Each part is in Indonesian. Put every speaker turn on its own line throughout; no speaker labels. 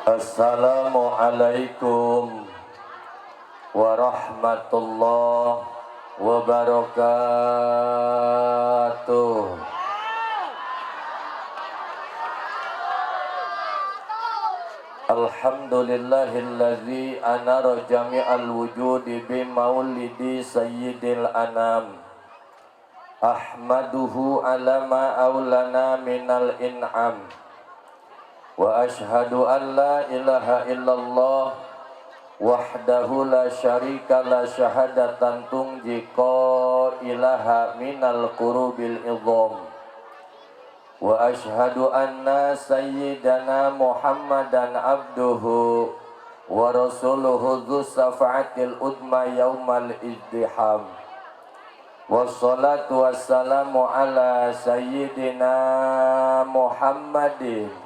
Assalamualaikum warahmatullahi wabarakatuh. Alhamdulillahilladzi anara jami'al wujudi bi maulidi sayyidil anam. Ahmaduhu ala ma aulana minal in'am. Wa ashhadu an la ilaha illallah wahdahu la syarika la syahadatan tungjiqa ilaha minal kurubil idham. Wa ashhadu anna sayyidana Muhammadan abduhu wa rasuluhu dhu safa'atil udma yaumal izdiham. Wassalatu wassalamu ala sayyidina Muhammadin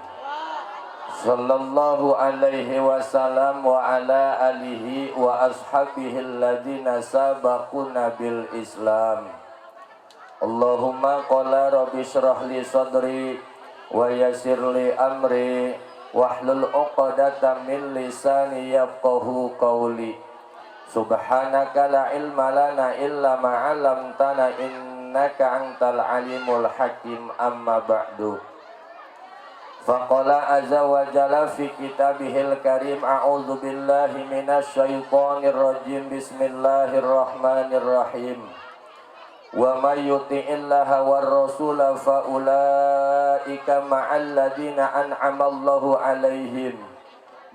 sallallahu alaihi wasallam wa ala alihi wa ashabihi alladhina sabaquna bil Islam. Allahumma qala rabbi syrah li sadri wa yassir li amri wahlul 'uqdatam min lisani yafqahu qawli. Subhanaka la ilma lana illa ma 'allamtana innaka antal alimul hakim. Amma ba'du. Faqala azza wa jalla fi kitabihil karim a'udzu billahi minasy syaithanir rajim. Bismillahirrahmanirrahim. Wa may yuti'illaha war rasula fa ulaika ma'al ladzina an'ama Allahu 'alaihim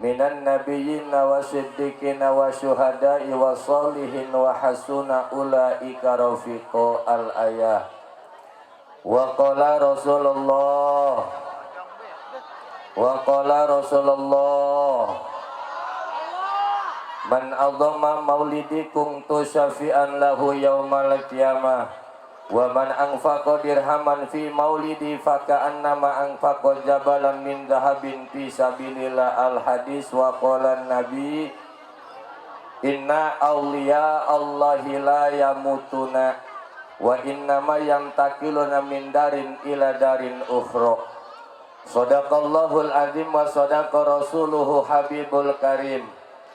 minan nabiyyin wasiddiqin wasyuhada'i wassalihin wa hasuna ulaika rafiqa. Al-ayah. Wa qala Rasulullah man adzama maulidikum tu syafi'an lahu yaumal qiyamah wa man anfaqa dirhaman fi maulidi faka'annama anfaqa jabalan min dhahabin fi sabilillah. Al hadis. Wa qala nabi inna awliya Allahi la yamutuna wa innama yantakiluna min darin ila darin ukhra. Sadaqallahul azim wa sadaqa rasuluhu habibul karim.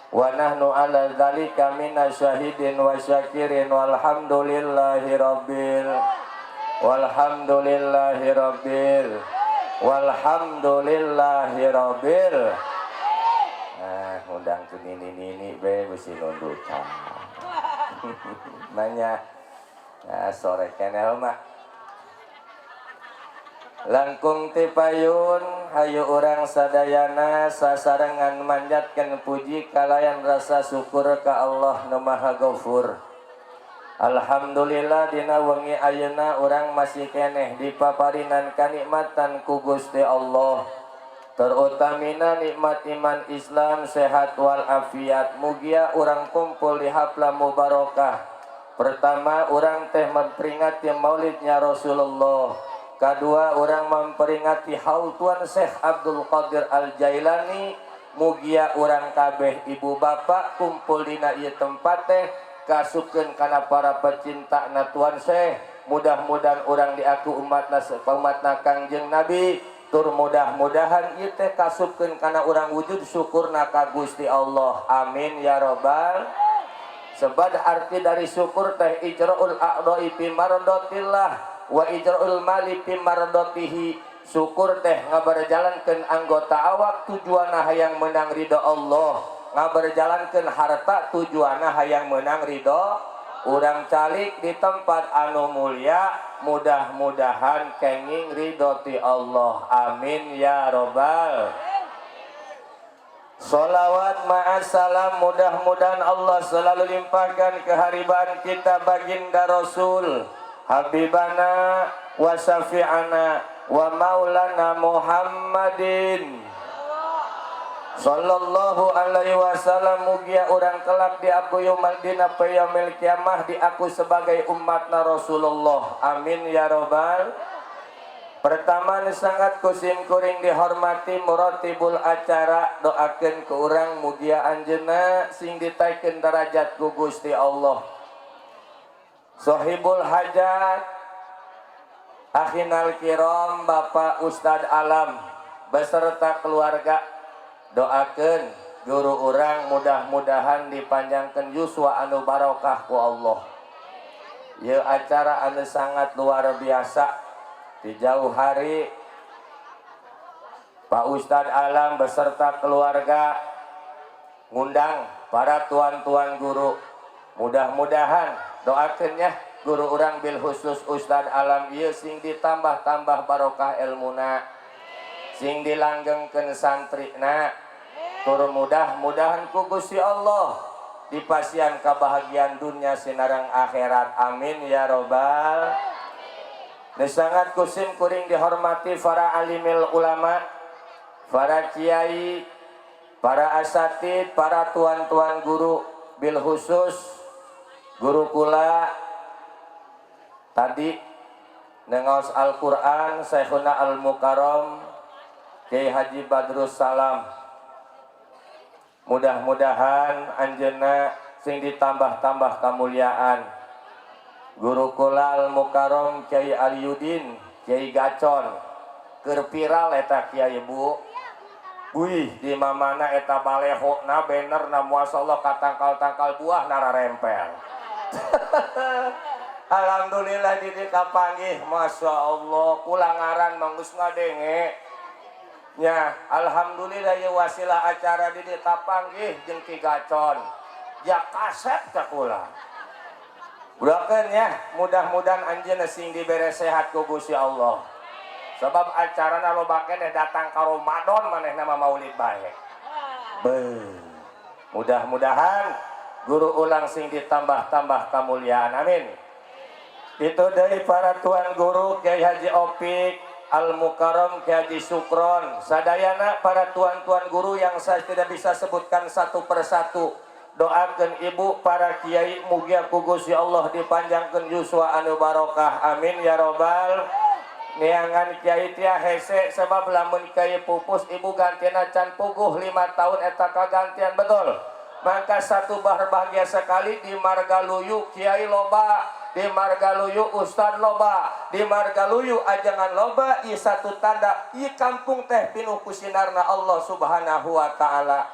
Wa nahnu ala dzalika minasyahidin wa syakirin walhamdulillahi rabbil undang tu nini be besi nundukan nanya sore keneh mak langkung tipayun hayu urang sadayana sasarengan manjatkeun puji kalayan rasa syukur ka Allah Nu Maha Ghafur. Alhamdulillah dina wengi ayeuna urang masih keneh dipaparinan kanikmatan ku Gusti Allah, terutamina nikmat iman Islam, sehat wal afiat. Mugia urang kumpul di haflah mubarakah. Pertama urang teh memperingati maulidnya Rasulullah. Kedua, orang memperingati haul Tuan Syekh Abdul Qadir Al-Jailani. Mugia orang kabeh ibu bapak kumpul dina ieu tempat teh kasukeun kana para pecinta na Tuan Syekh. Mudah-mudahan orang diaku umatna Kangjeng Nabi. Tur mudah-mudahan ieu teh kasukeun kana orang wujud syukurna ka Gusti Allah. Amin ya robbal. Sebab arti dari syukur teh ijraul a'dha'i fi mardatillah wa ijra'ul mali fi mardatihi. Syukur teh ngaberjalankeun anggota awak tujuanna hayang menang ridho Allah, ngaberjalankeun harta tujuanna hayang menang ridho urang calik di tempat anu mulia. Mudah-mudahan kenging ridho ti Allah. Amin ya robbal. Salawat ma'assalam, mudah-mudahan Allah selalu limpahkan keharibaan kita baginda Rasul Habibana wa syafi'ana wa maulana Muhammadin sallallahu alaihi wasallam. Mugia orang kelak diaku yaumil dina yaumil kiamah diaku sebagai umatna Rasulullah. Amin ya robbal. Pertama sangat kusim kuring dihormati muratibul acara, doakeun ke urang mugia anjeunna sing ditaikeun derajat ku Gusti Allah. Sohibul hajat akhinal kiram Bapak Ustad Alam beserta keluarga doakeun guru urang mudah-mudahan dipanjangkeun yuswa anu barokah ku Allah. Ieu acara anu sangat luar biasa. Di jauh hari Pak Ustadz Alam beserta keluarga ngundang para tuan-tuan guru. Mudah-mudahan doakeunnya guru urang bil khusus Ustadz Alam ieu sing ditambah-tambah barokah ilmuna, sing dilanggengkeun santrina, tur mudah-mudahan ku Gusti Allah dipasian kebahagiaan dunia sinareng akhirat. Amin ya robbal. Sangat kusim kuring dihormati para alimil ulama, para kiai, para asatid, para tuan-tuan guru, bil khusus guru kula tadi nengaos Al-Quran Syekhuna Al-Mukarram Kiai Haji Badrus Salam. Mudah-mudahan anjeunna sing ditambah-tambah kamuliaan. Guru kula Al-Mukarram Kiai Aliyudin Kiai Gacon keur viral eta Kiai Bu. Buih di mamana eta balehona bannerna masyaallah katangkal-tangkal buah nara rempel. Alhamdulillah di kapanggih masyaallah kula ngaran manggus ngadenge nya. Alhamdulillah ye wasilah acara di kapanggih jeung Ki Gacon ya kaset ka kula. Doakeun ya mudah-mudahan anjeunna sing dibere sehat ku Gusti Allah. Sebab acarana loba keneh datang ka Ramadan manehna mah maulid bae. Mudah-mudahan guru ulang sing ditambah-tambah kamuliaan. Amin. Itu dari para tuan guru Kiai Haji Opik Al-Mukarram Kiai Haji Sukron sadayana para tuan-tuan guru yang saya tidak bisa sebutkan satu persatu. Doakeun ibu para kiai mugi ku Gusti Allah dipanjangkeun yuswa anu barokah. Amin ya robbal. Neangan kiai tia hese sebab lamun kiai pupus ibu gantiana can puguh 5 tahun eta kagantian betul. Maka satu bahagia sekali di Margaluyu kiai loba, di Margaluyu ustad loba, di Margaluyu ajangan loba. Ieu satu tanda ieu kampung teh pinuh ku sinarna Allah Subhanahu wa taala.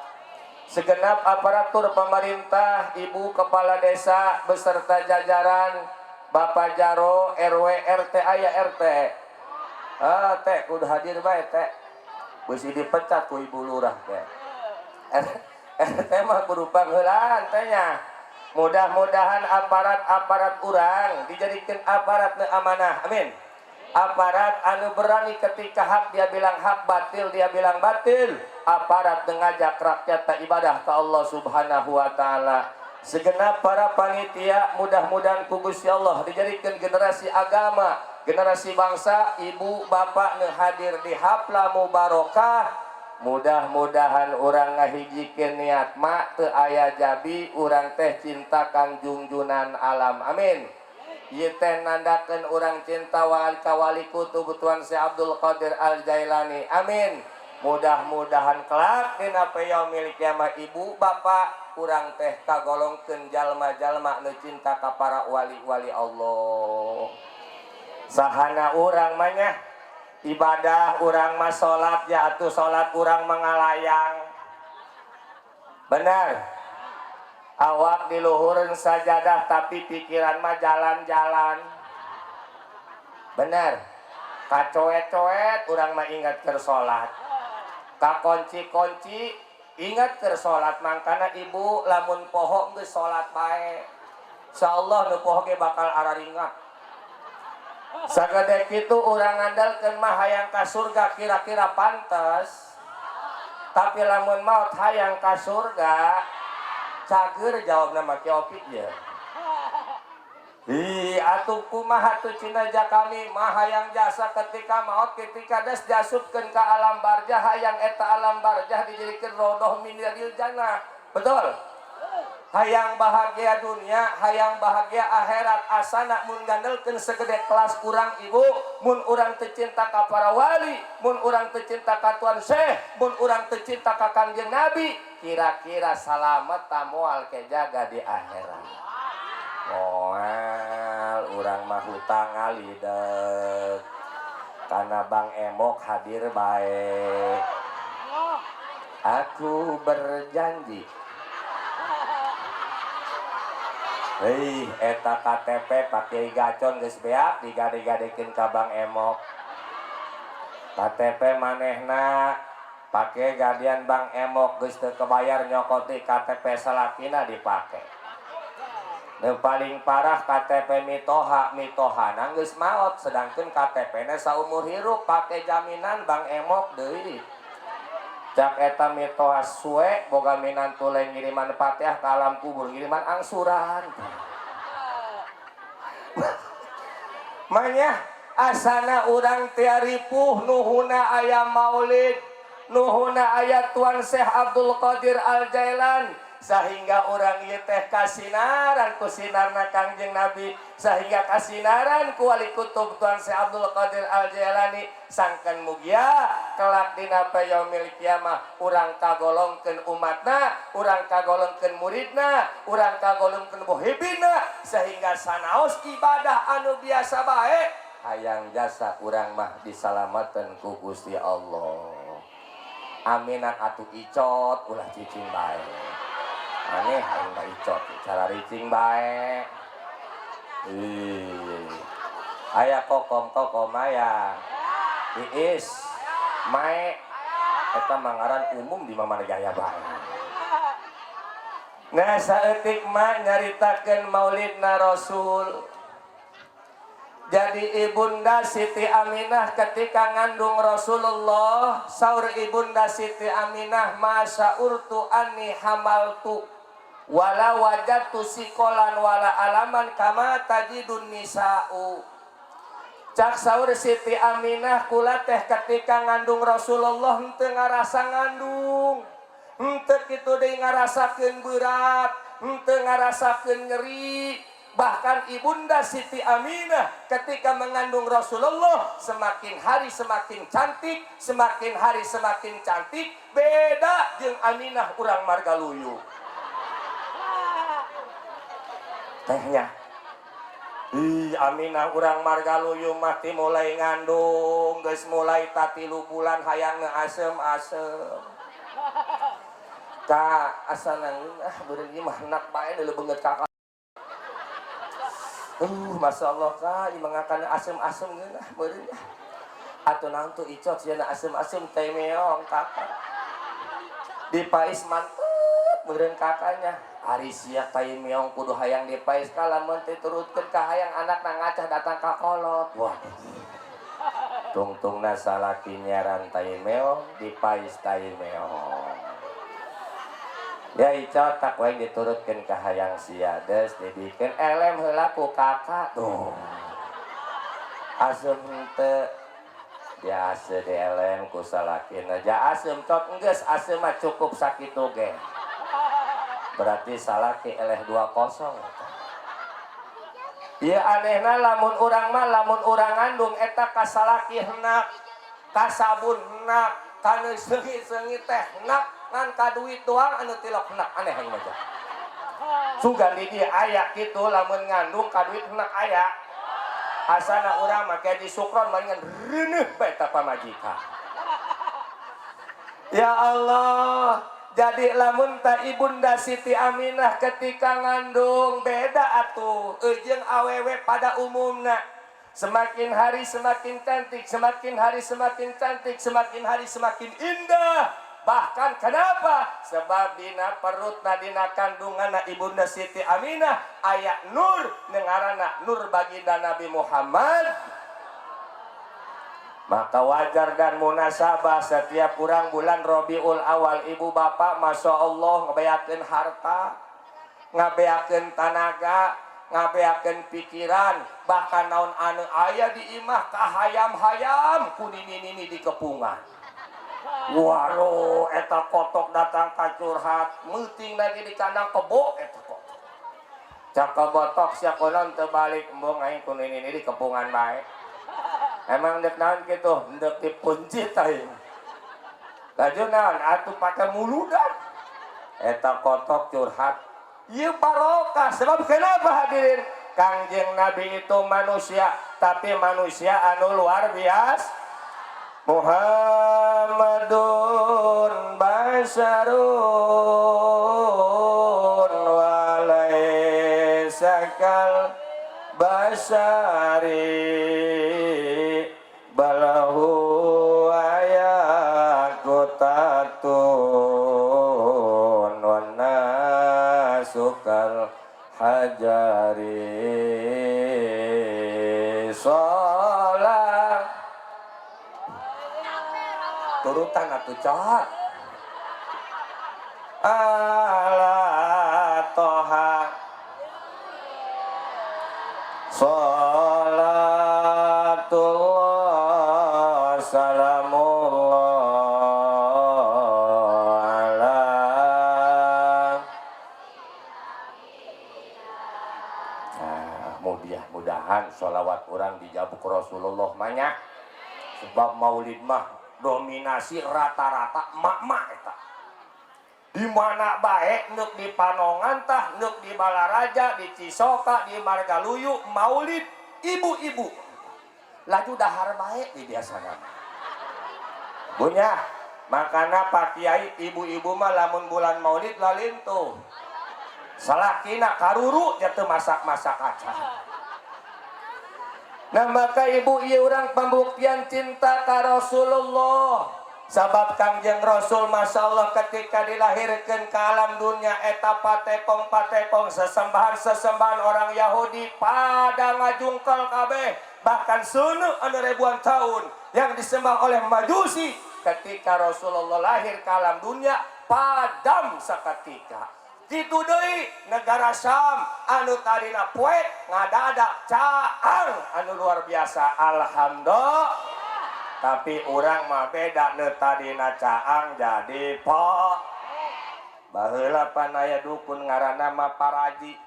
Segenap aparatur pemerintah, ibu kepala desa beserta jajaran, Bapak Jaro, RW, RT, aya RT. Teh kudu hadir bae teh. Beusi dipecat ku ibu lurah teh. RT mah kudu pangheulaan teh nya. Mudah-mudahan aparat-aparat urang dijadikan aparat nu amanah. Amin. Aparat anu berani ketika hak dia bilang hak, batil dia bilang batil. Aparat mengajak rakyat tak ibadah ke Allah Subhanahu wa taala. Segenap para panitia mudah-mudahan ku Gusti Allah dijadikan generasi agama, generasi bangsa, ibu bapak nu hadir di haflah mubarokah. Mudah-mudahan urang ngahijikeun niat mak teu aya jabi, urang teh cinta kang junjunan alam. Amin. Ieu teh nandakeun urang cinta wali kawali kutub Tuan Syekh Abdul Qadir Al Jailani. Amin. Mudah-mudahan kelak dina yaumil kiamah ibu bapak urang teh kagolongkeun jalma-jalma nu cinta ka para wali-wali Allah. Sahana urang mah nya ibadah urang mah salat ya atuh salat urang mengalayang. Benar. Awak diluhureun sajadah tapi pikiran mah jalan-jalan. Bener. Kacoet-coet urang mah ingat keur salat. Kakonci-konci ingat keur salat. Mangkana ibu lamun poho geus salat bae. Insyaallah nu poho ge bakal araringat. Sagede kitu urang ngandalkeun mah hayang ka surga kira-kira pantes. Tapi lamun maot hayang ka surga cager jawab nama Kiopik ya. Atuh kumaha tuh cina jakami mah hayang jasa ketika maut ketika des jasupkeun ka alam barjah hayang eta alam barjah dijadikeun rodoh min yadil jannah. Betul? Hayang bahagia dunia, hayang bahagia akhirat asana mun gandelkeun segede kelas kurang ibu, mun urang teu cinta ka para wali, mun urang teu cinta ka Tuan Syekh, mun urang teu cinta ka Kangjeng Nabi, kira-kira salamet tamual ke jaga di akhirat. Moal urang mah hutang ngalideg karena Bang Emok hadir baik. Aku berjanji. Hei, eta KTP pakai gacon geus beak digade-gadekeun ka Bang Emok. KTP manehna pakai gadian Bang Emok geus teu kebayar nyokoti KTP salakina dipake. Nu paling parah KTP mitohana geus maot sedangkeun KTP-na saumur hirup pakai jaminan Bang Emok deui. Cak eta mitoha suwe boga minantu lain ngiriman Fatihah ka alam kubur ngiriman angsuran. Manya asana urang tiaripuh nuhuna aya maulid, nuhuna aya Tuan Syekh Abdul Qadir Al Jailan, sehingga orang ieu teh kasinaran ku sinarna Kangjeng Nabi, sehingga kasinaran ku wali kutub Tuan Syekh Abdul Qadir Al Jailani sangkan mugia kelak dina yaumil kiamah urang kagolongkeun umatna, urang kagolongkeun muridna, urang kagolongkeun muhibina, sehingga sanaos ibadah anu biasa bae hayang jasa urang mah disalameteun ku Gusti Allah. Aminan atuh icot ulah cicing bae. Aneh hayang da icot cara ricing bae. Aya kokom aya. Iis, Mae, eta mangaran umum di mana gaya bae. Nah saeutik mah nyaritakeun maulidna Rasul. Jadi ibunda Siti Aminah ketika ngandung Rasulullah, saur ibunda Siti Aminah masya'urtu anni hamaltu wala wajadtu sikolan wala alaman kama tajidun nisa'u. Cak saur Siti Aminah kula teh ketika ngandung Rasulullah henteu ngarasa ngandung, henteu kitu deui ngarasakeun berat, henteu ngarasakeun nyeri. Bahkan ibunda Siti Aminah ketika mengandung Rasulullah semakin hari semakin cantik, semakin hari semakin cantik, beda jeung Aminah urang Margaluyu. Tehnya Aminah urang Margaluyu mati mulai ngandung geus mulai tatilu bulan hayang asem-asem. Ka asana beureun ieu mah hendak bae deuleu beungeut kakak. Masya Allah kak, ieu mangakan asem-asem geunah beureun nya. Atuh naon tuh icot sieuna asem-asem teh meong kakak. Dipais mantep beureun kakaknya. Ari sia tai meong kudu hayang dipais ka lamun teh turutkeun ka hayang anakna ngacah datang ka kolot. Wah. Tungtungna salaki nyaran tai meong dipais tai meong. Ya icot tak wae diturutkeun ka hayang sia deus dibikeun elem heula ku kakak tuh. Asem teu biasa di elem ku salakina. Ja asem cot enggeus asem mah cukup sakitu ge. Berarti salaki eleh 20. Ieu anehna lamun urang mah lamun urang ngandung eta ka salaki hendak, ka sabun hendak, ka seungi-seungi teh hendak, ngan ka duit doang anu tilok hendak aneh aing mah. Sugan di dieu aya kitu lamun ngandung ka duit hendak aya. Asana urang make di sukron maringan reuneuh bae ta pamajikan. Ya Allah, jadi lamun ta ibunda Siti Aminah ketika ngandung beda atuh jeung awewe pada umumna. Semakin hari semakin cantik, semakin hari semakin cantik, semakin hari semakin indah. Bahkan kenapa? Sebab dina perutna dina kandunganna ibunda Siti Aminah aya nur nengarana nur baginda Nabi Muhammad. Maka wajar dan munasabah setiap kurang bulan Rabiul Awal ibu bapak Masya Allah ngabeakeun harta, ngabeakeun tenaga, ngabeakeun pikiran, bahkan naon anu aya di imah kahayam-hayam ku nini-nini di kepungan. Waduh eta kotok datang ka curhat meuting lagi di kandang kebo eta kotok. Cak botok sia konon teu balik embung aing ku nini-nini di kepungan bae. Emang dek naon gitu, dek dipuncit aing. Laju naon atuh pake muludan. Eta kotok curhat. Ieu barokah sebab kenapa hadirin? Kangjeng Nabi itu manusia, tapi manusia anu luar biasa. Muhammadun basyarun walaysakal basyari balahu ayakutatun wa nasukal hajari sholat turutan atuh cok ala toha sholatullah salamullah ala mudah-mudahan sholawat orang dijabuk Rasulullah banyak sebab maulid mah dominasi rata-rata mak-mak eta di mana baik nuk di Panongan tah nuk di Balaraja di Cisoka di Margaluyu maulid ibu-ibu laju dahar baik di biasana punya makana Pak Kiai ibu-ibu mah lamun bulan maulid lalin tuh salakina karuru jatuh masak-masak kaca. Nah maka ibu iya orang pembuktian cinta ka Rasulullah sabab Kangjeng Rasul Masya Allah ketika dilahirkan ke alam dunia eta patepong sesembahan orang Yahudi pada ngajungkel kabeh bahkan sunu anu ribuan tahun yang disembah oleh Majusi ketika Rasulullah lahir ke alam dunia padam seketika. Kitu deui negara Syam anu tadina poek ngadadak caang anu luar biasa alhamdulillah tapi urang mah beda nu tadina caang jadi po baheula panaya dukun ngaranna mah Paraji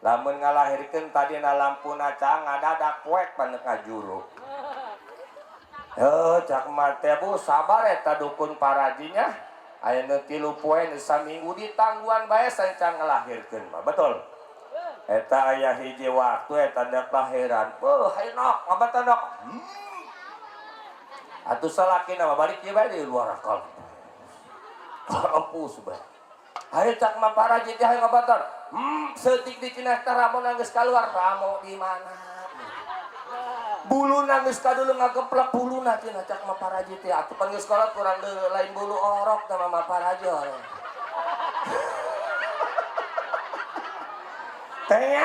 lamun ngalahirkeun tadina lampuna caang ngadadak poek paneuk ngajuru cak mah teh Bu sabar eta dukun Parajinya aya nu 3 poe nu saminggu di tangguhan bae sancang ngelahirkeun mah betul eta aya hiji waktu eta dak lahiran hayeuna ngabatan dok atuh salakina mah balik ieu bae di luar akal kampus bae haye cak mah Paraji teh haye ngabatan seutik di cenah teh ramon geus kaluar ramo di mana bulu nangis kadulu ngageplak bulu nanti cak mah Paraji teh atuh pan geus sekolah kurang lain bulu orok sama mah Paraji teh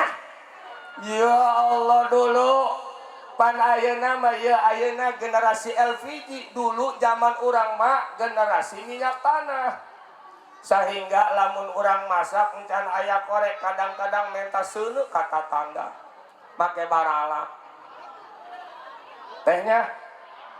ya Allah dulu pan ayeuna mah ya ayeuna generasi LPG dulu zaman urang mah generasi minyak tanah sehingga lamun urang masak encan aya korek kadang-kadang menta seuneu ka tatangga make barala tehnya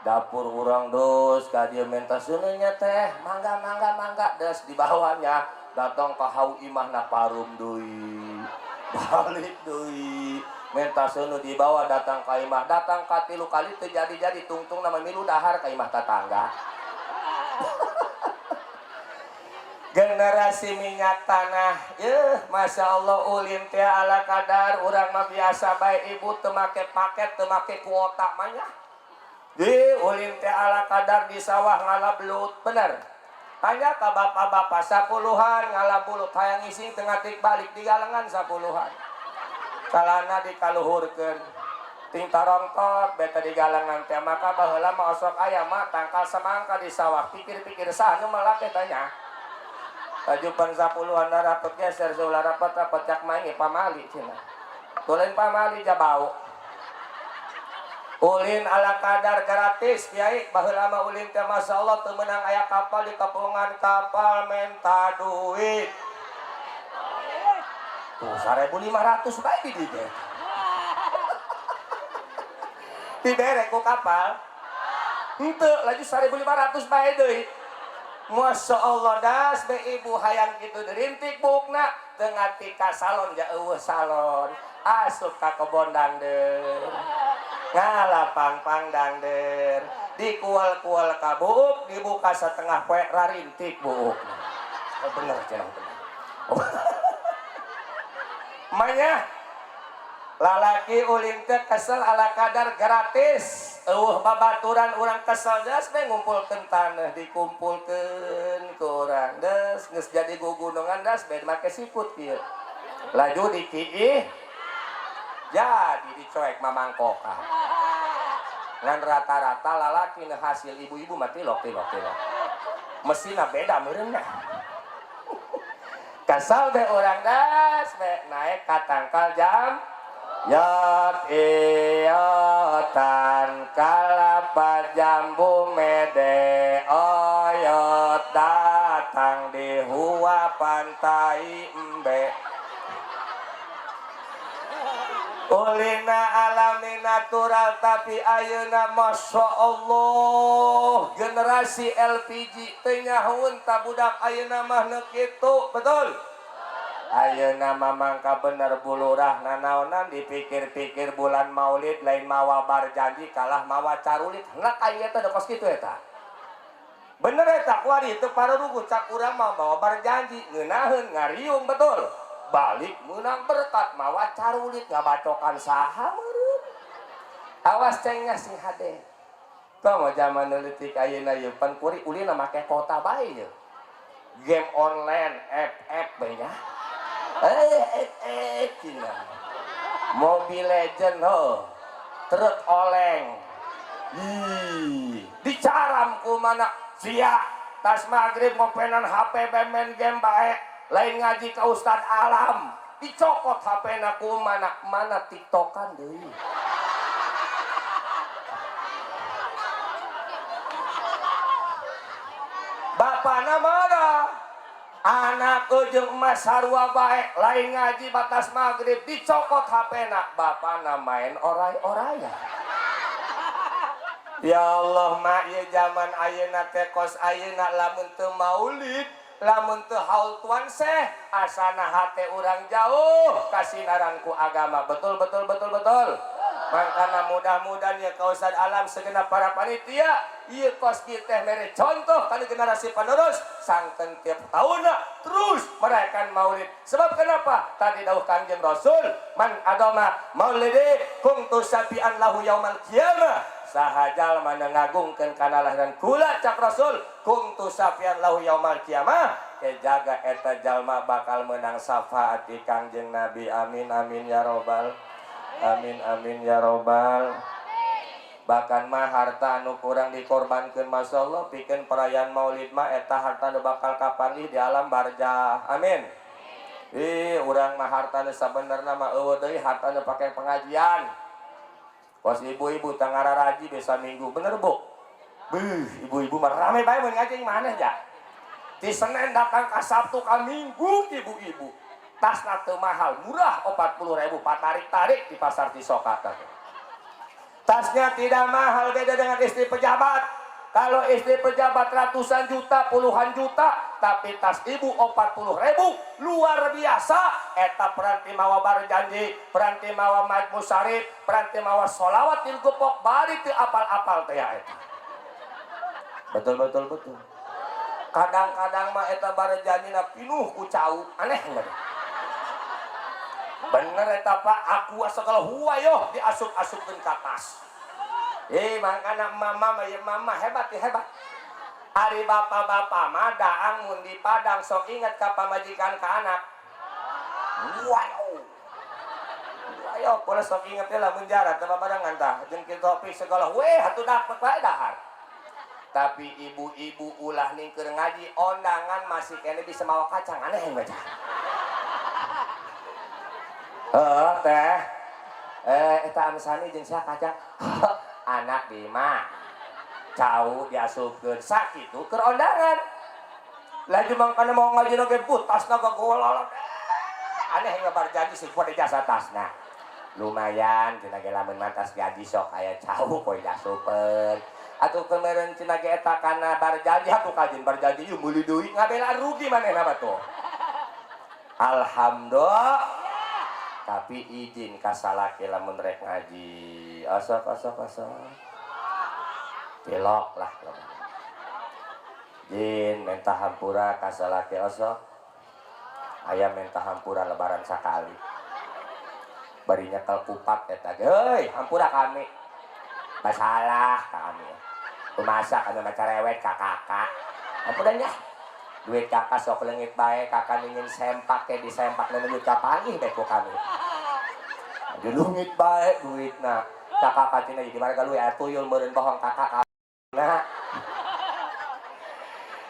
dapur urang dos ka dieu menta seuneunya teh mangga des di bawahnya datang ka hau imahna parum deui balik deui menta seuneu di bawah datang ka imah datang ka 3 kali teu jadi tungtung nama milu dahar ka imah tatangga generasi minyak tanah Masya Allah ulin teh ala kadar urang mah biasa bae ibu teu make paket teu make kuota mah nya di ulin teh ala kadar di sawah ngalabelut bener hanya ka bapak-bapak 10-an ngalabelut hayang ngising tengah tik balik di galengan 10-an kalana dikaluhurkeun ting tarongtot beta di galengan teh maka baheula mah osok aya mah tangkal semangka di sawah pikir-pikir sah nu melake tanya tajupan 10-an rapet geser seulah rapet cak main pamali cenah tulen pamali jabau ulin ala kadar gratis kiai baheula mah ulin teh masyaallah teu meunang aya kapal di kepungan kapal menta duit tuh 1.500 bae di dieu dibere ku kapal henteu laju 1.500 bae deui Masya Allah das be ibu hayang kitu derintik bukna tengah tika salon ja eueuh salon asup ka kebon dangdeur ngalapang dangdeur dikual-kual ka buuk dibuka setengah poe rarintik buuk bener cenah bener manya lalaki ulin teh kesel ala kadar gratis babaturan urang kesel das teh ngumpulkeun tanah dikumpulkeun ku urang das geus jadi gugunungan das bae make siput kieu laju dikiih jadi dicoek mamangkoka ngan rata-rata lalaki nu hasil ibu-ibu mah tilok mesinna beda meureunna kasal teh urang das bae naik ka tangkal jam yot iotan kalapa jambu mede oyot datang di hua pantai embe ulina alami natural tapi ayeuna masya Allah generasi LPG teh nyahoun ta budak ayeuna mah nu kitu betul ayeuna mamangka bener bulurah nanaonan dipikir-pikir bulan maulid lain mawa barjanji kalah mawa carulit hendak aya teh kos kitu eta bener eta kuari teu pararugu cak urang mah bawa barjanji ngeunaheun ngariung betul balik menang berkat mawa carulit ngabacokan saha meureun awas cengnya sing hade komo zaman leutik ayeuna ieu pan kuring ulina make kota bae ye game online FF bae nya cina Mobile Legend ho truk oleng dicaram ku mana sia tas maghrib ngopenan HP main game bae lain ngaji ka Ustad Alam dicokot HP-na ku mana tiktokan deui bapana marah anak ujung emas sarua baik lain ngaji batas maghrib dicokot HP-na bapana main orai-oraya ya Allah mak ya zaman ayeuna teh kos ayeuna lamun teu maulid lamun teu haul tuan seh asana hate urang jauh kasinaran ku agama betul makana mudah-mudahan ya ka Ustad Alam segenap para panitia ieu kos kieu teh mere contoh kana generasi penerus sangkeun tiap taunna terus merayakan maulid sebab kenapa tadi dawuh Kangjeng Rasul man adama maulidi kuntu sabian lahu yaumal qiyamah saha jalma ngagungkeun kana lahiran kula cak Rasul kuntu sabian lahu yaumal qiyamah kejaga eta jalma bakal menang syafaat di Kangjeng Nabi amin amin ya robbal amin ya robbal bahkan mah harta anu kurang dikorbankeun masya Allah pikeun perayaan maulid mah eta harta nu bakal kapanggih di alam barzah amin urang mah harta nu sabenerna mah eueuh deui harta nu pake pengajian pos ibu-ibu tang ngararaji desa minggu bener bu ibu-ibu mah rame bae mun ngaji maneh ja di Senin datang ka Sabtu ka Minggu ibu-ibu tasna teu mahal murah 40.000 patarik-tarik di pasar Cisokat tasnya tidak mahal beda dengan istri pejabat kalau istri pejabat ratusan juta puluhan juta tapi tas ibu 40.000 luar biasa eta peranti mawa barjanji peranti mawa majmu syarif peranti mawa sholawat til gepok bari teu apal-apal teh eta betul kadang-kadang mah eta barjanjina pinuh ku cau aneh bener bener eta Pak aku segala huwayoh diasup-asupkeun ka tas makana mama hebat ari bapak-bapak mah daang mun di Padang sok inget ka pamajikan ka anak ayo pola sok inget teh lamun jarak teh babarengan tah jeung kitu topi segala hatudak bae dahar tapi ibu-ibu ulah ning keur ngaji ondangan masih kene bisa mawa kacang aneh baca teh eta anu sani jeung sia kacang anak Bima cau diasupkeun sakitu keur ondangan laju mangkana mau ngaji oge putasna gagololot aneh ngabar janji sing pada jasa tasna lumayan cenah ge lamun mantas gaji sok aya cau poe diasupkeun atuh kemarin cenah ge eta kana barjanji atuh kajin barjanji ieu meuli deui ngabela rugi manehna tuh alhamdulillah tapi izin kasalaki lamun rek ngaji asok pilok lah izin minta hampura kasalaki asok ayam minta hampura lebaran sakali barinya kupat eta heuy hampura kami masalah kami masak anu macarewet ka kakak hampuranya duit kakak sok leungit bae kakak ingin sempak ke disempak dan duit kapangi bae ku kami leungit bae duitna kakak kacina di mana galuy tuyul meureun bohong kakak nah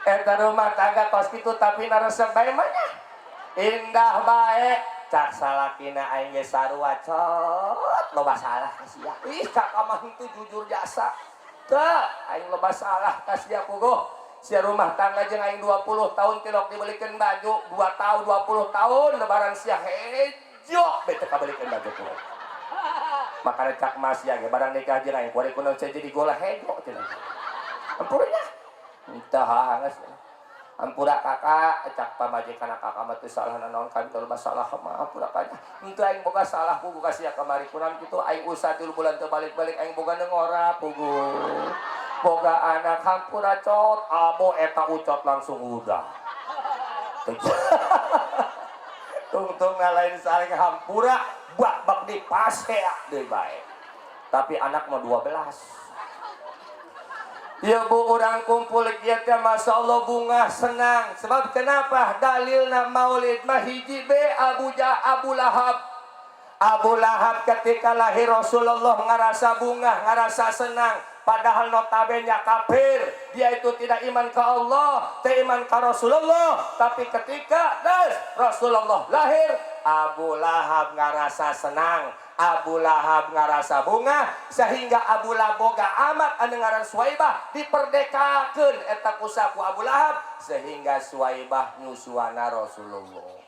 eta rumah tangga kos kitu tapi naresep bae mah indah bae cak salakina aing ge sarua cot loba salah ka sia ih kakak mah henteu jujur jasa teu aing loba salah ka sia puguh sia rumah tangga jeung aing 20 tahun tilok dibelikeun baju 2 tahun 20 tahun lebaran sia hejo bete kabelikeun baju ku makana cak mas ya ge barang nikah jeung aing kuari kunaon jadi gola hejo cenah ampurnya entah geus ampura kakak cak pamajikan kakak mah teu salah naon kami teu masalah mah ampura kanya henteu aing boga salah pugu ka sia kamari kunaon kitu aing usah 3 bulan teu balik-balik aing boga ngora pugu boga anak hampura cot abo eta ucot langsung udah tungtung ngalain saling hampura bak di pasea deui bae tapi anak mah 12 ya bu orang kumpul kieu teh masyaallah bunga senang sebab kenapa dalilna maulid mah hiji be Abu Lahab ketika lahir Rasulullah ngarasa bunga ngarasa senang padahal notabene kafir dia itu tidak iman ke Allah tidak iman ke Rasulullah tapi ketika Rasulullah lahir Abu Lahab ngarasa senang Abu Lahab ngarasa bunga sehingga Abu Lahab boga amat anu ngaran Suwaibah diperdekakeun eta ku saku Abu Lahab sehingga Suwaibah nyusuana Rasulullah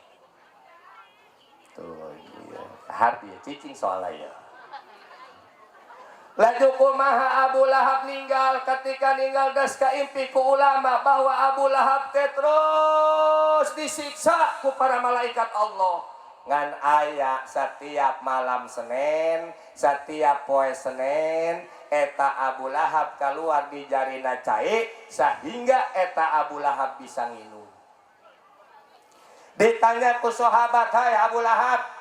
tuh iya harti cicing soal aya laju kumaha Abu Lahab ninggal ketika ninggal geus kaimpi ku ulama bahwa Abu Lahab teh terus disiksa ku para malaikat Allah ngan aya setiap malam Senin setiap poe Senin eta Abu Lahab keluar di jarina cai sehingga eta Abu Lahab bisa nginum ditanya ku sahabat hai Abu Lahab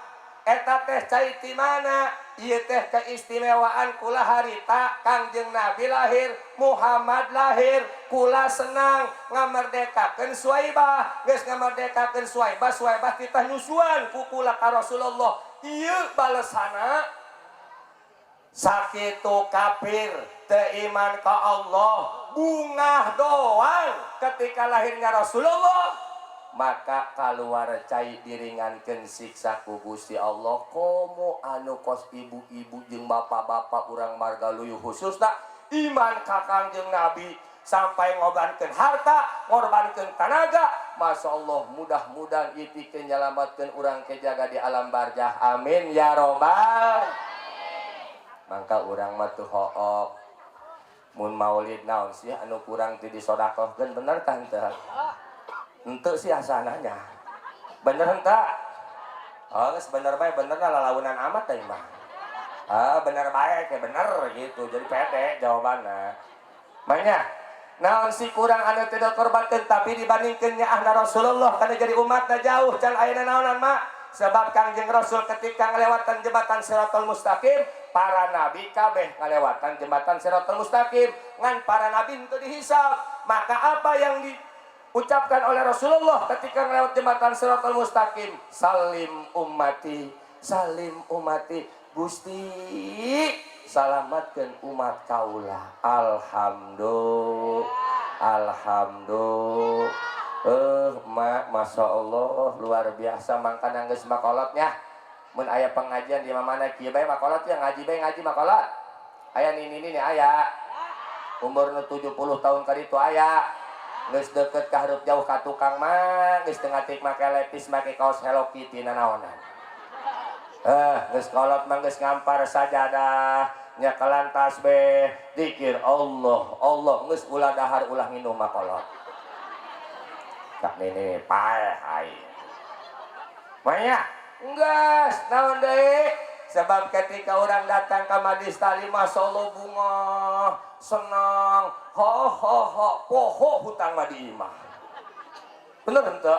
eta teh cai ti mana ieu teh keistimewaan kula harita Kangjeng Nabi lahir Muhammad lahir kula senang ngamerdekakeun Suwaibah geus ngamerdekakeun Suwaibah kita nyusuan ku kula ka Rasulullah ieu balesana sakitu kafir teu iman ka Allah bungah doang ketika lahirnya Rasulullah maka keluar cai diringankeun siksa ku Gusti Allah komo anu kos ibu-ibu jeung bapak-bapak urang marga luyuh khususna iman ka Kangjeng Nabi sampai ngorbankeun harta ngorbankeun tenaga masyaallah mudah-mudahan ieu pikeun nyalametkeun urang ke jaga di alam barzah amin ya robbal mangka urang mah teu hook mun maulid naon sih anu kurang teu disodakohkeun bener tante untuk sih asananya bener entah oh bener baik bener lalaunan amat teh mah bener baik ya bener gitu jadi pede jawabannya makanya naon si kurang anu tidak korbankeun tapi dibandingkeun nyaahna Rasulullah kana jadi umatna jauh can ayeuna naonan mak sebab Kangjeng Rasul ketika ngelewatan jembatan Siratal Mustaqim para nabi kabeh ngelewatan jembatan Siratal Mustaqim ngan para nabi itu dihisab maka apa yang ucapkan oleh Rasulullah ketika melewat jembatan Siratal Mustaqim salim ummati Gusti salamatkeun umat kaula alhamdulillah masya Allah luar biasa mangkana geus makolotnya mun aya pengajian di mana kieu bae makolot ya ngaji bae ngaji makolot aya nini aya umurna 70 tahun kali itu aya geus deket ka hareup jauh ka tukang mah geus teu ngatik make lepis make kaos Hello Kitty nanaonan geus kolot mah geus ngampar sajadah nya kelantas be zikir Allah geus ulah dahar ulah nginum mah kolot cak nini paeh ai manya geus naon deui sebab ketika orang datang ke majlis taklim masyaallah bunga senang poho hutang mah di imah bener henteu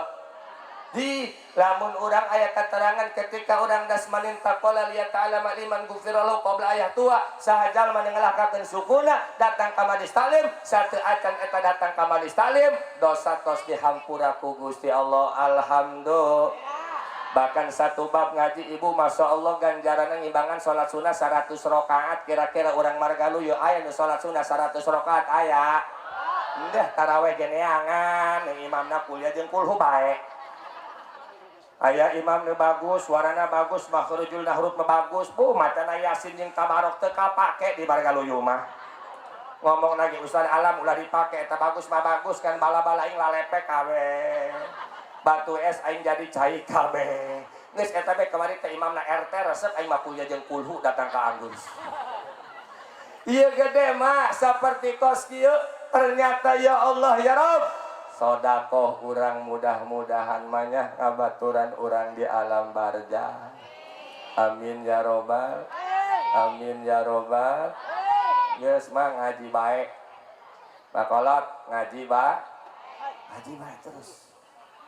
di lamun orang ayat keterangan ketika orang dasmanin taqala liya ta'ala liman gufiralahu qabla ayat tua sahajal menengelahkakeun sukuna datang ka majlis talim satu acan eta datang ka majlis talim dosa tos dihampura ku Gusti Allah alhamdulillah. Bahkan satu bab ngaji ibu masya Allah ganjaran ngimbangan sholat sunnah 100 rakaat kira-kira orang margalu yo aya nu sholat sunnah 100 rakaat aya endah taraweh geneangan imamna kuliah jeung kulhu bae aya imam nu bagus suarana bagus makhrujul nahruf bagus bu macana yasin jeung tabarok teu kapake di margalu mah ngomong lagi ustaz alam ulah dipake eta bagus mah bagus kan bala-bala ing lalepek kawe batu es aing jadi cai kabeh geus eta bae kamari teh imamna RT resep aing mah kuliah jeung kulhu datang ka Anggus ieu gede mah saperti kos kieu ternyata ya Allah ya Rabb sodakoh urang mudah-mudahan manya ngabaturan urang di alam barzah amin ya robbal amin ya robbal geus mah ngaji bae bakolot ngaji bae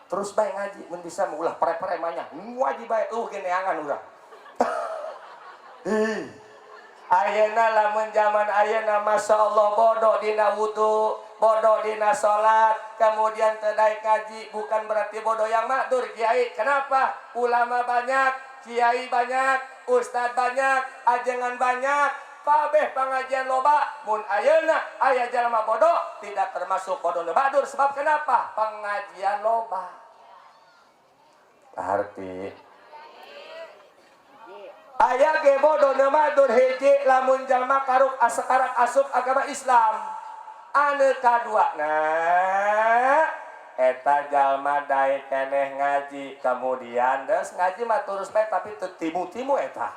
terus bae ngaji mun bisa ulah pare-pare manya ngaji bae geneangan urang ayeuna lamun zaman ayeuna masyaallah bodoh dina wudu bodoh dina salat kemudian tedai kaji bukan berarti bodoh yang makdur kiai kenapa ulama banyak kiai banyak ustad banyak ajengan banyak kabeh pengajian loba mun ayeuna aya jalma bodoh tidak termasuk bodoh nu makdur sebab kenapa pengajian loba arti aya ge bodoh nu makdur hiji lamun jalma karuk asekarak asup agama Islam anu kaduana eta jalma daek keneh ngaji kemudian geus ngaji mah terus bae tapi teu timu-timu eta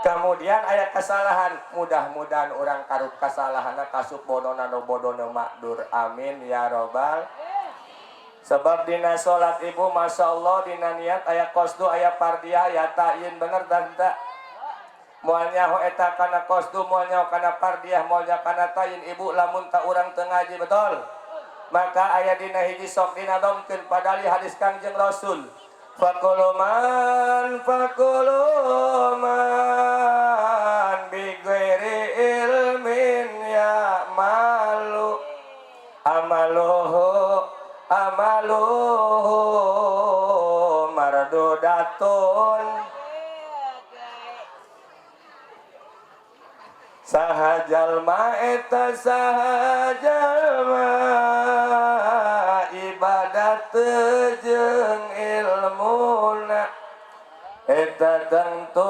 kemudian aya kesalahan mudah-mudahan orang karuk kesalahanna kasuk bodona nu bodoh makdur amin ya robbal sebab dina salat ibu masyaallah dina niat aya qasdu aya fardhiyah aya ta'yin bener dan tak moal nyaho eta kana qasdu moal nyaho kana fardhiyah moal nyaho kana ta'yin ibu lamun ta urang teu ngaji betul maka aya dina hiji sok dina domkeun padali hadis Kangjeng Rasul fakuluman bi ghairi ilmin ya malu amaluhu mardudatun sahajalma eta sahajalma ibadat jeung ilmuna eta tentu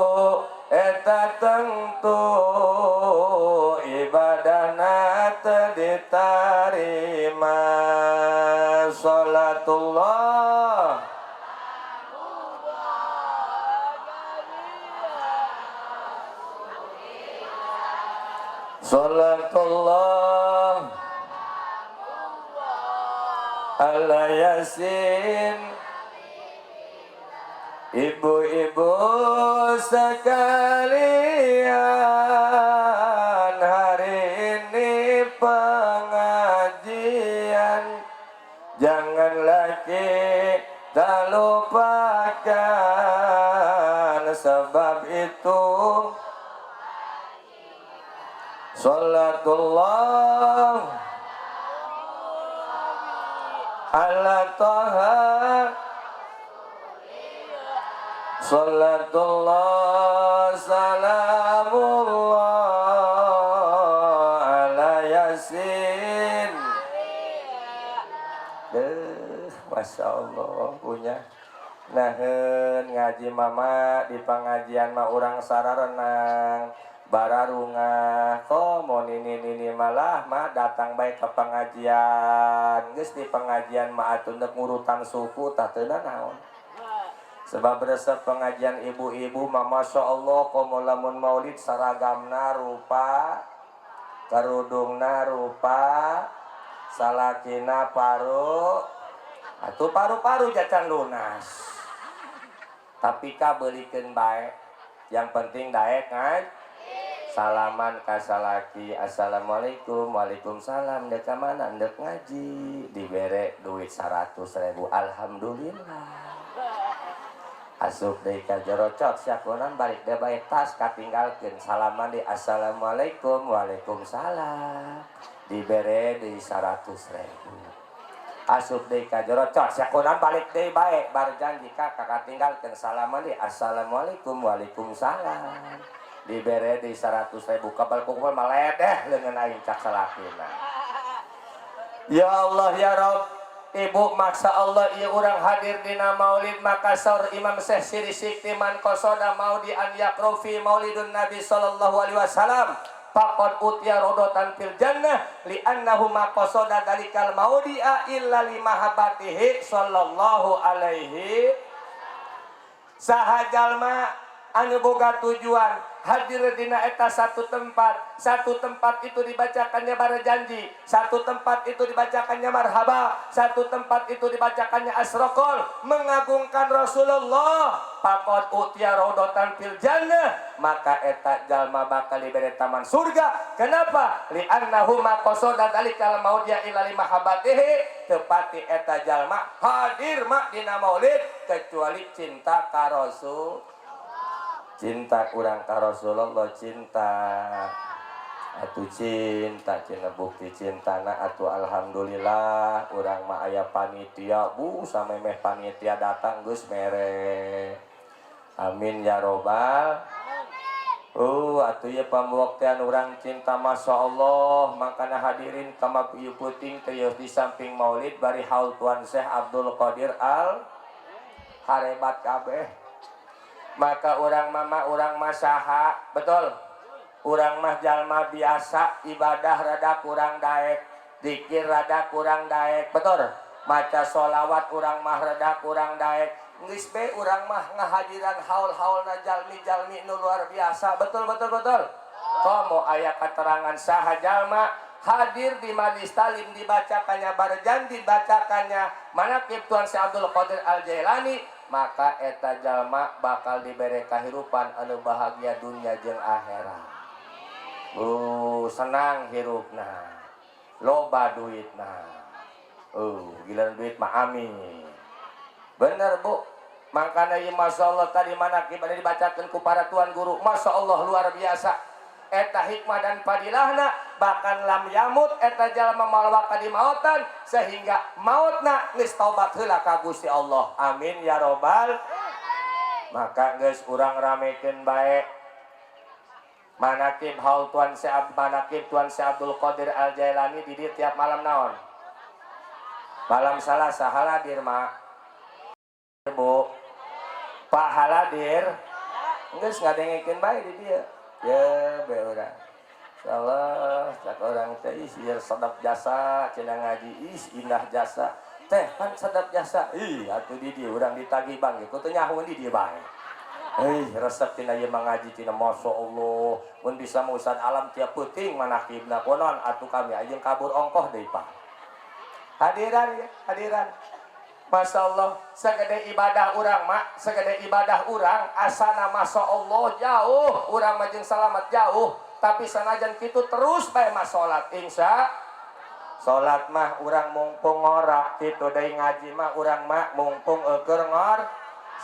ibadahna teu ditarima salatullah salatullah ala yasin ibu-ibu sekalian hari ini pengajian jangan lagi tak lupakan sebab itu salatullah ala taha salatullah salamullah ala yasin masya Allah punya nahen ngaji mama di pengajian mah urang sararenang bararunga kok mau nini malah mah datang baik ke pengajian geus di pengajian mah atuh ngurutan suku tah teu naon sebab resep pengajian ibu-ibu mah masya Allah komo lamun maulid saragamna rupa kerudungna rupa salakina paru atuh paru-paru jacan lunas tapi ka beulikeun bae yang penting daek ngaji salaman kasalaki assalamualaikum waalaikumsalam dek mana dek ngaji dibere duit 100.000 alhamdulillah asup deui ka jero cot syakunan balik deh bae tas katinggalkeun salaman di assalamualaikum waalaikumsalam dibere deui 100.000 asup deui ka jero cot syakunan balik deui bae bar janji kakak katinggalkeun salaman di assalamualaikum waalaikumsalam dibere di 100.000 kabal kukul maledeh leungeun aing cak salakina. Ya Allah ya Rabb, ibu maksa Allah ieu urang hadir dina maulid Makassar Imam Syekh Siri Sikti man qasoda maudi an yakrofi maulidun Nabi sallallahu alaihi wasallam faqad utiya rodotan fil jannah li annahu maqasada dalikal maudi'a illa li mahabbatihi sallallahu alaihi saha jalma anu boga tujuan hadir dina eta satu tempat itu dibacakannya bara janji, satu tempat itu dibacakannya marhaba, satu tempat itu dibacakannya asrokol, mengagungkan Rasulullah. Faqad utiya rodotan fil jannah, maka eta jalma bakal diberi taman surga. Kenapa? Li annahu maqasada dalikal maudhi'a ila li mahabbatihi, tepati eta jalma hadir mak dina maulid kecuali cinta ka Rasul. Cinta kurang ka Rasulullah cinta atuh cinta cina bukti cintana atuh alhamdulillah urang mah aya panitia bu samemeh panitia datang geus mere amin ya robbal atuh ieu pambuktian urang cinta masya Allah makana hadirin kama ieu puting teh di samping maulid bari haul Tuan Syekh Abdul Qadir Al harebat kabeh. Maka orang mama orang masaha betul orang mah jalma biasa ibadah rada kurang daek zikir rada kurang daek betul maca sholawat orang mah rada kurang daek geus be orang mah ngahadiran haul-haulna jalmi-jalmi nu luar biasa betul komo aya keterangan saha jalma hadir di majlis talim dibacakannya barjan dibacakannya manaqib Tuan Syekh Abdul Qadir Al Jailani maka eta jalma bakal diberi kahirupan anu bahagia dunia jeung akhirat. Senang hirupna. Loba duitna. Giliran duit mah amin. Bener Bu. Makana ieu masyaallah tadi manaqib anu dibacakeun ku para tuan guru. Masyaallah luar biasa. Eta hikmah dan padilahna bahkan lam yamut eta jalma malwa ka di mautan sehingga mautna geus taubat heula ka Gusti Allah amin ya robbal maka geus urang ramekeun bae manaqib haul Tuan Syekh Abdul Qadir Al Jailani di dieu tiap malam naon malam Salasa haladir mak Bu Pak haladir geus ngadengekeun bae di dieu ya be urang insyaallah cak orang teh ieu sedap jasa cenah ngaji indah jasa teh kan sedap jasa atuh di dieu urang ditagih bang kitu teh nyahoeun di dieu bae resep cenah ieu ngaji cenah masyaallah mun bisa Ustaz alam tiap peuting manaqibna konon atuh kami ajeung kabur ongkoh deui Pak hadiran ya hadiran Masya Allah, segede ibadah urang mak, segede ibadah urang, asana Masya Allah jauh, urang majeng selamat jauh, tapi sanajan kitu terus bae mah salat, insya salat mah urang mumpung ngora, kitu deui ngaji mah urang mah mumpung keur ngor,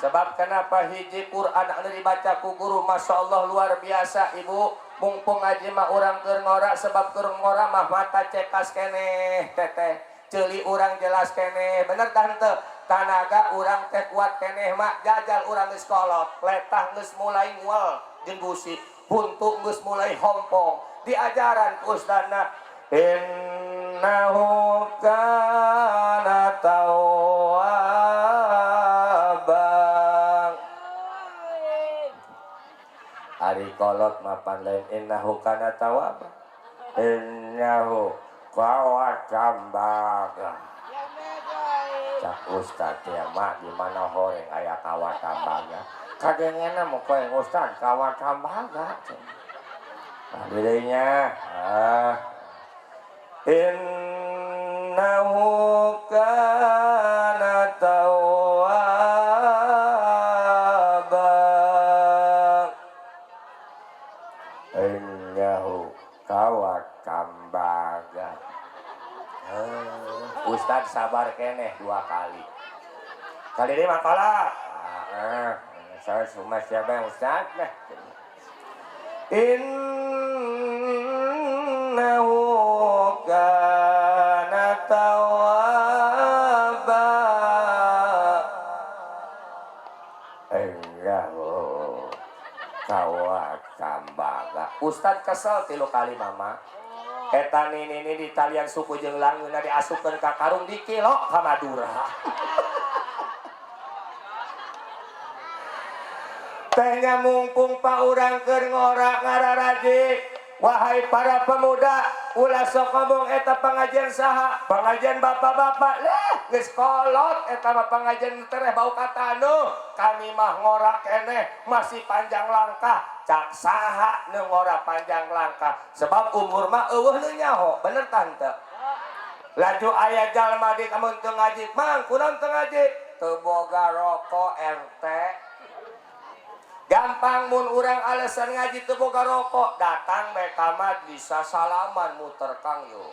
sebab kenapa hiji Quran anu dibaca ku guru Masya Allah luar biasa ibu, mumpung ngaji mah urang keur ngora, sebab keur ngora mah mata cekas keneh teteh. Celi urang jelas keneh bener tante tanaga urang teh kuat keneh mak jajal urang geus kolot letah geus mulai nguel jeung gusi buntu geus mulai hompong diajaran ku ustadna innahu kana tawwabang ari kolot mapan lain innahu kana tawwabang innahu kawat tambaga cak ustad ya mak di mana horeng aya kawat tambaga kadengena mau koe ustad kawat tambaga hadirinnya innahu kana tawwaba tuh kawat kambaga. Ustad sabar keneh 2 kali. Kali ini makalah. Saya cuma siapa yang Ustad nah. Innahu kana tawwaba. Kawat kambaga. Ustad kesel 3 kali mama. Eta ini di talian suku jeung langeuna diasupkeun ka karung dikilo ka Madura. Tehnya mumpung Pak urang keur ngorak ngararaji. Wahai para pemuda, ulah sok ngomong eta pengajian saha? Pengajian bapak-bapak. Geus kolot eta mah pengajian tereh bau katanu. Kami mah ngorak keneh masih panjang langkah. Cak saha nu ngora panjang langkah. Sebab umur mah eueuh nu nyaho. Bener tante? Laju aya jalma di kamun teu ngaji, "Mang, kunaon teu ngaji?" Teu boga rokok RT. Gampang mun urang alasan ngaji teu boga rokok, datang bae ka majlis salaman muter Kang yo.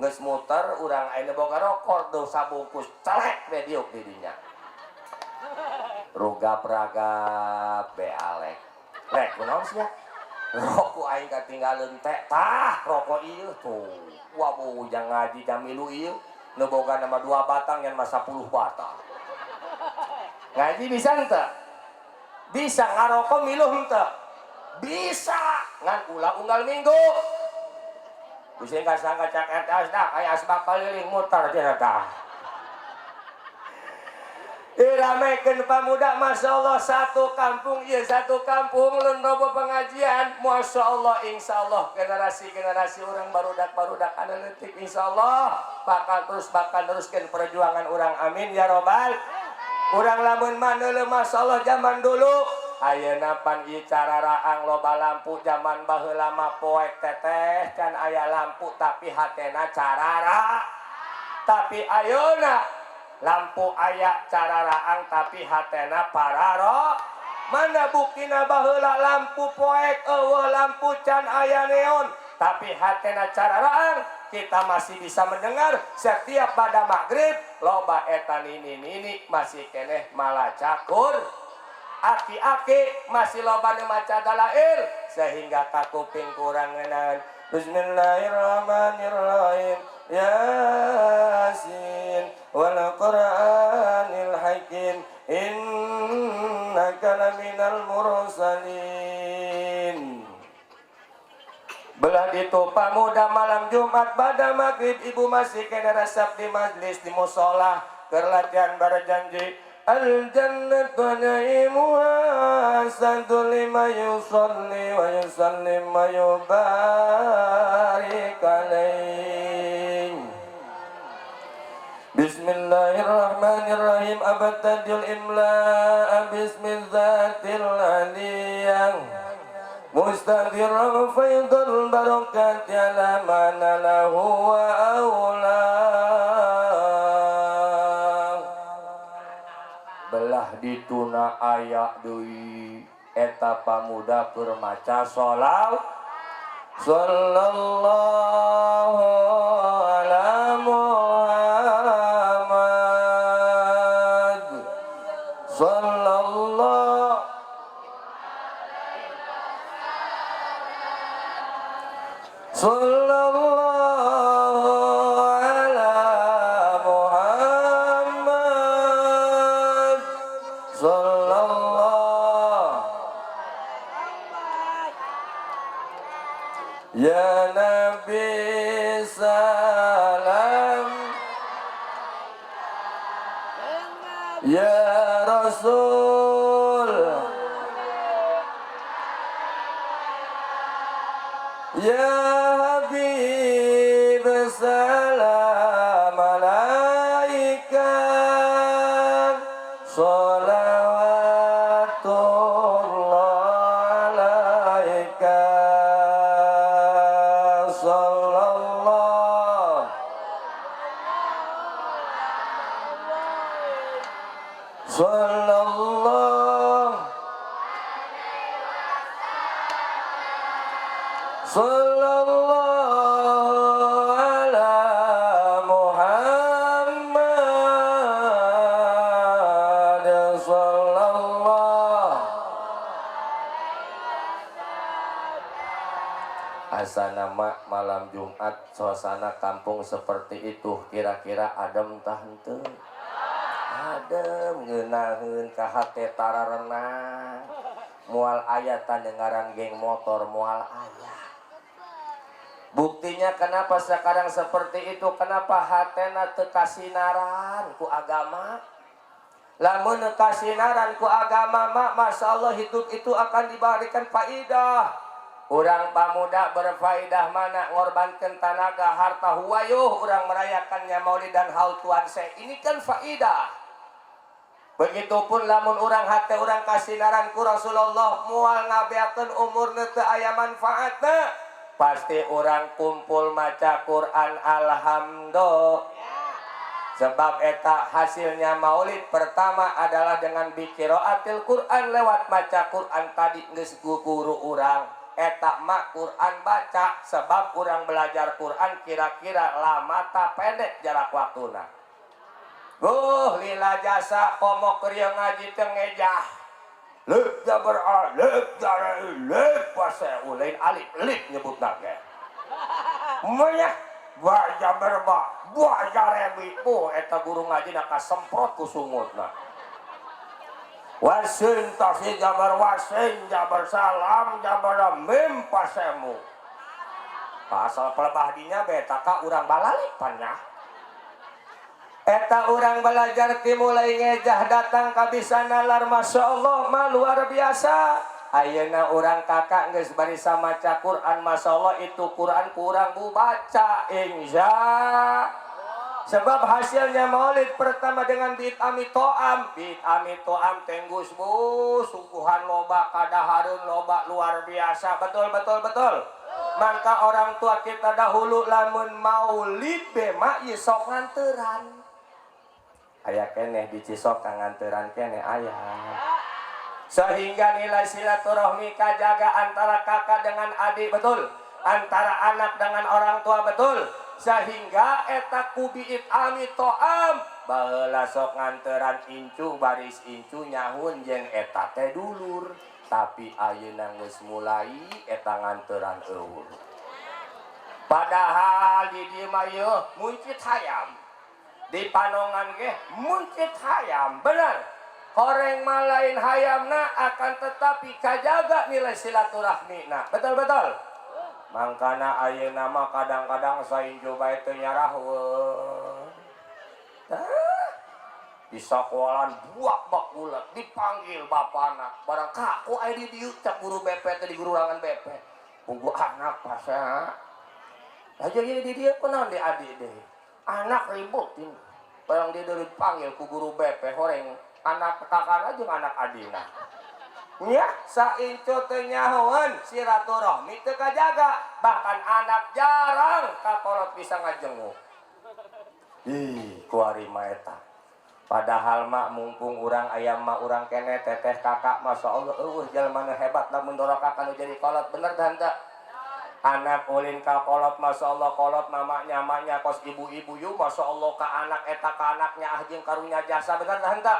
Geus muter urang aya boga rokok dosa bungkus celek we diuk di dinya. Rugap-ragap be alek. Rek kunaon sia? Rokok aing katinggalin teh. Tah rokok ieu tuh. Wah bujang ngaji jam 3 ieu nu boga nama 2 batang yang mah 10 batang. Ngaji bisa henteu? Bisa ngarokok miluh henteu? Bisa. Ngan ulah unggal minggu. Pusing kasangka cak etas dah aya asbak keliling muter cenah tah. Diramekeun pamuda, Masya Allah satu kampung ieu satu kampung leun loba pengajian. Masya Allah insyaallah generasi-generasi urang barudak-barudak anu leutik insyaallah bakal teruskeun perjuangan urang amin ya robbal. Urang lamun maneuleum Masya Allah zaman dulu ayeuna pan ieu cararaang loba lampu zaman baheula mah poek teteh can aya lampu tapi hatena carara. Tapi ayeuna lampu aya cararaang tapi hatena pararo. Mana buktina baheula lampu poek eueuh lampu can aya neon tapi hatena cararaang. Kita masih bisa mendengar setiap pada maghrib loba eta nini masih keneh malacakur. Aki-aki masih loba nu maca dalail sehingga ka kuping kurang ngeunaan. Bismillahirrahmanirrahim. Yasin wal Qur'anil hakim innaka laminal mursalin. Belah itu pamuda malam Jumat pada maghrib ibu masih kena resep di majlis di musola keur latihan berjanji al jannatu naimuha sadul lima yusalli wa yusallim wa yubarik alaih. Bismillahirrahmanirrahim. Abtadil imla bismillatil aliyah Mustadirran faidul barakat ala mana lahu wa aulah. Belah dituna ayak deui eta pamuda keur maca sholawat. Sallallahu ala Muhammad. Sallallahu ala Muhammad. Sallallahu ya Nabi salam ya Rasul ya Habib salam alaikum sholawatullah alaika sallallahu sallallahu Sallallahu ala Muhammad sallallahu. Asa nama malam Jumat suasana kampung seperti itu kira-kira adem tah henteu? Adem ngeunaheun ka hate tararena. Mual aya tandengaran geng motor mual aya. Buktinya kenapa sekarang seperti itu, kenapa hatena teu kasinaran ku agama. Lamun kasinaran ku agama mak masyaallah hidup itu akan diberikan faidah. Urang pamuda berfaedah mana ngorbankan tenaga harta huwayuh urang merayakannya maulid dan haul tuan saya ini kan faidah. Begitupun lamun urang hate urang kasinaran ku Rasulullah mual ngabeakeun umurna teu aya manfaatna pasti urang kumpul maca Quran alhamdulillah. Sebab eta hasilnya maulid pertama adalah dengan biqiraatil Quran lewat maca Quran tadi geus guru urang. Eta mak Quran baca sebab urang belajar Quran kira-kira lamata pendek jarak waktuna. Lila jasa komok krieu ngaji teu ngejah. Lep jabar alif jarai lep pase ulain alif lip nyebutna ge. Monya baca berba baca rebi eta guru ngaji nak kasemprot ku sungutna. Wasin tasi jabar wasin jabar salam jabar mim pasemu. Pasal pelebah dinya beta ka urang balalipannya. Eta urang belajar timulai ngejah datang kabisa nalar masya Allah mah luar biasa. Ayeuna urang kakak geus barisa maca Quran masya Allah itu Quran kurang bu baca insya. Sebab hasilnya maulid pertama dengan bid ami to'am tenggus bu sungguhan loba kadaharun loba luar biasa betul. Maka orang tua kita dahulu lamun maulid bema isok nganteran aya keneh di Cisok nganteran keneh aya sehingga nilai silaturahmi kajaga antara kakak dengan adik betul antara anak dengan orang tua betul sehingga eta kubiit ami to'am baheula sok nganteran incu baris incu nyahun jeung eta teh dulur tapi ayeuna geus mulai eta nganteran eueuh padahal di dieu mah yeuh muncit hayam di Panongan ge muncit hayam bener horeng mah lain hayamna akan tetapi kajaga nilai silaturahmina betul mangkana ayeuna mah kadang-kadang sainjo bae teu nyarahweun. Di sakolan buak bakulat dipanggil bapana. Barang kaku aya di dieu cak guru BP teh di gururangan BP. Pugu anak pasa. Aja ieu di dieu kunaon di adik deui. Anak ribut ini. Barang dia dari panggil ku guru BP horeng anak kakana jeung anak adina. Ya, saincu teu nyahoan silaturahmi teu kajaga, bahkan anak jarang kakolot bisa ngajenguk. Ih, kuari mah eta. Padahal mak mumpung urang ayam mak urang kene teteh kakak masyaallah eueuh jalmana hebat lamun dorokak anu jadi kolot bener dan teu. Anak ulin ka kolot masyaallah kolot mamanya kos ibu-ibu yu masyaallah ka anak eta ka anaknya ah jeung karunya jasa bener dan teu.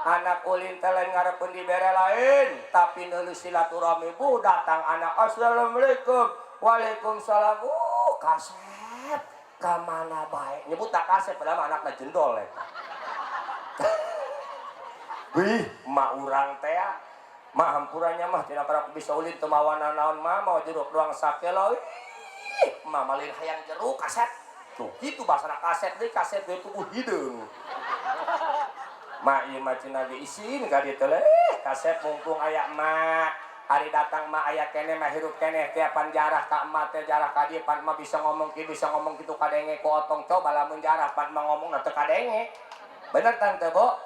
Anak ulin telen ngarepeun dibere lain tapi neuleuh silaturahmi bu datang anak assalamualaikum waalaikumsalam kasep ka mana bae nyebut tak kasep padahal anakna jendol eta wih mak urang teh mah hampurannya mah tina para bisa ulin teu mawa naon mah mau jeruk doang sakelo mah malin hayang jeruk kaset tuh kitu basana kaset deui kaset deui tubuh hideung mak ieu mah cenah diisin ka dieu teh kasep mumpung aya mak hari datang mak aya keneh mah hirup keneh tiapan jarah ka emak teh jarah ka dieu pan mah bisa ngomong kitu kadenge ku otong coba lamun jarah pan mah ngomongna teu kadenge bener tante bo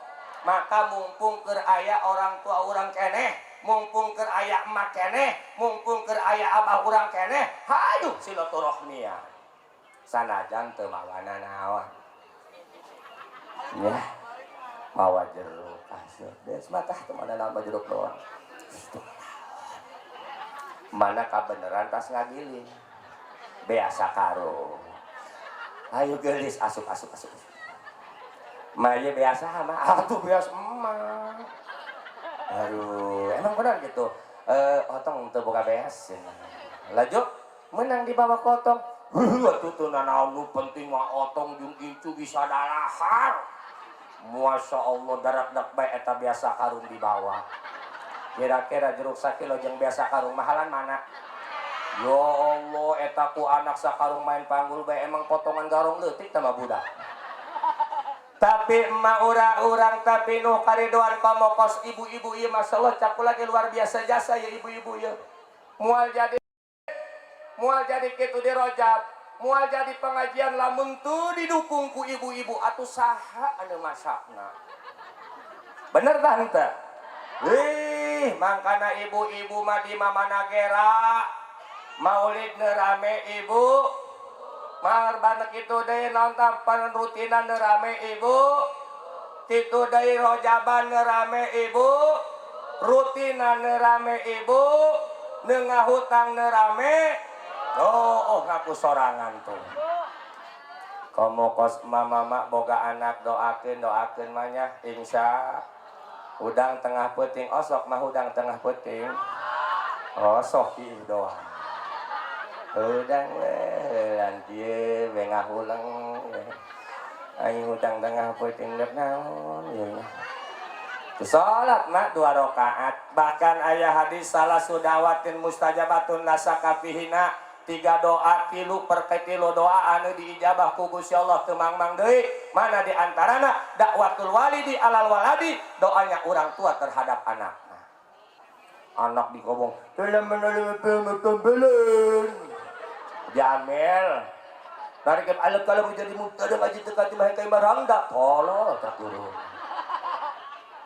maka mumpung keur aya orang tua urang keneh mumpung keur aya emak keneh mumpung keur aya abah urang keneh hayu silaturahmi ya sanajan teu mawana naon ya mawa jeruk aseup des mah tah teu mana nama jeruk doang mana kabeneran tas ngagiling biasa karo ayo gelis asup maya biasa mah atuh biasa emang aduh emang benar gitu otong teu boga beas laju menang di bawah kotong atuh teu nanaon nu penting mah otong jeung incu bisa dalahar masya Allah darak-dak bae eta biasa karung di bawah kira-kira jeruk sakilo jeung biasa karung mahalan mana ya Allah eta ku anak sakarung main panggul bae emang potongan garong leutik sama budak tapi emak urang tapi nu karidoan komokos ibu-ibu ieu masyaallah caku lagi luar biasa jasa ya ibu-ibu ya moal jadi kitu di Rajab moal jadi pengajian lamun tu didukung ku ibu-ibu atuh saha anu masakna bener tah henteu mangkana ibu-ibu mah di mamana gera maulid rame ibu marbanek itu deui nonton penrutinan rame ibu kitu deui rojaban rame ibu rutinan rame ibu ngahutang rame oh ngaku sorangan tuh komokos mama boga anak doakeun manya insya udang tengah peuting osok mah udang tengah peuting osok ieu doa udang lantieu bengah ulang aing udang tengah peuting dep naon ieu salat mah 2 rakaat bahkan aya hadis salah sudawatin mustajabatun nasakafihina 3 doa 3 doa anu diijabah ku Gusti Allah teu mangmang deui mana di antarana dakwatul walidi alal waladi doanya orang tua terhadap anakna anak dikobong dalam menalim pembelan jamil tarik alat kalau menjadi mubtada ngaji teu katimah kae barang da tolol tak turun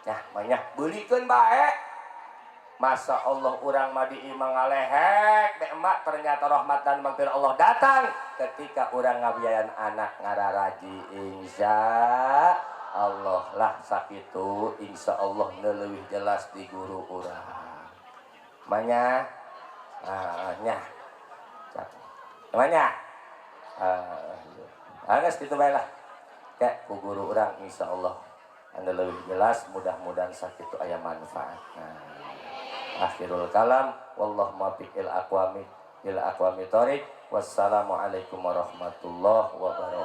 ya banyak beulikeun bae masa Allah urang mah diimang ngalehek emak ternyata rahmat dan maghfirah Allah datang ketika urang ngabiayan anak ngararaji insya Allah lah sakitu insya Allah leuwih jelas di guru urang manya nya namanya geus kitu bae lah kayak ku guru urang insya Allah anu leuwih jelas mudah-mudahan sakitu aya manfaatna akhirul kalam wallahu muwaffiq ila aqwamit thoriq wassalamu alaikum warahmatullahi wabarakatuh